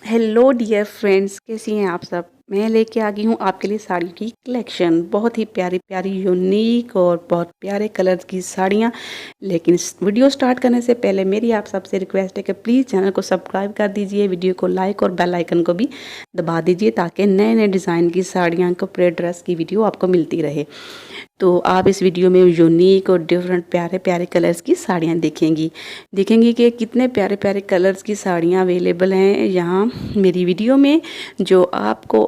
Hello dear friends, कैसी हैं आप सब। मैं लेके आ गई हूँ आपके लिए साड़ी की कलेक्शन। बहुत ही प्यारी प्यारी यूनिक और बहुत प्यारे कलर्स की साड़ियाँ। लेकिन इस वीडियो स्टार्ट करने से पहले मेरी आप सबसे रिक्वेस्ट है कि प्लीज़ चैनल को सब्सक्राइब कर दीजिए, वीडियो को लाइक और बेल आइकन को भी दबा दीजिए ताकि नए नए डिज़ाइन की साड़ियाँ, कपड़े, ड्रेस की वीडियो आपको मिलती रहे। तो आप इस वीडियो में यूनिक और डिफरेंट प्यारे प्यारे कलर्स की साड़ियाँ देखेंगी कि कितने प्यारे प्यारे कलर्स की साड़ियाँ अवेलेबल हैं यहाँ मेरी वीडियो में, जो आपको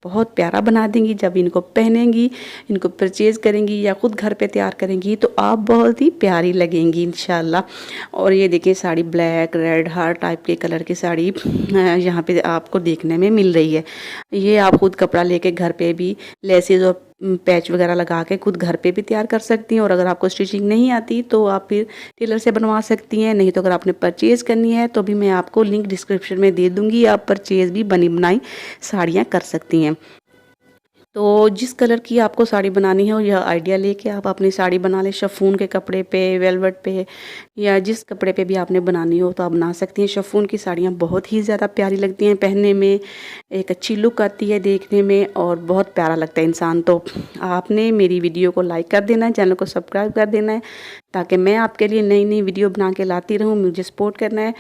बहुत प्यारा बना देंगी। जब इनको पहनेंगी, इनको परचेज़ करेंगी या ख़ुद घर पे तैयार करेंगी तो आप बहुत ही प्यारी लगेंगी इंशाल्लाह। और ये देखिए साड़ी ब्लैक, रेड, हर टाइप के कलर की साड़ी यहाँ पे आपको देखने में मिल रही है। ये आप खुद कपड़ा लेके घर पे भी लेसेस और पैच वगैरह लगा के खुद घर पे भी तैयार कर सकती हैं। और अगर आपको स्टिचिंग नहीं आती तो आप फिर टेलर से बनवा सकती हैं। नहीं तो अगर आपने परचेज़ करनी है तो भी मैं आपको लिंक डिस्क्रिप्शन में दे दूँगी, आप परचेज़ भी बनी बनाई साड़ियाँ कर सकती हैं। तो जिस कलर की आपको साड़ी बनानी है यह आइडिया लेके आप अपनी साड़ी बना लें। शिफॉन के कपड़े पे, वेलवेट पे या जिस कपड़े पे भी आपने बनानी हो तो आप बना सकती हैं। शिफॉन की साड़ियाँ बहुत ही ज़्यादा प्यारी लगती हैं पहनने में, एक अच्छी लुक आती है देखने में और बहुत प्यारा लगता है इंसान। तो आपने मेरी वीडियो को लाइक कर देना है, चैनल को सब्सक्राइब कर देना है ताकि मैं आपके लिए नई नई वीडियो बना के लाती रहूँ। मुझे सपोर्ट करना है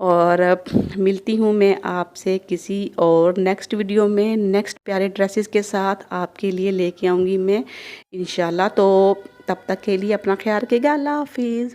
और मिलती हूँ मैं आपसे किसी और नेक्स्ट वीडियो में नेक्स्ट प्यारे ड्रेसेस के साथ आपके लिए लेके आऊँगी मैं इंशाल्लाह। तो तब तक के लिए अपना ख्याल रखिएगा। अल्लाह हाफिज़।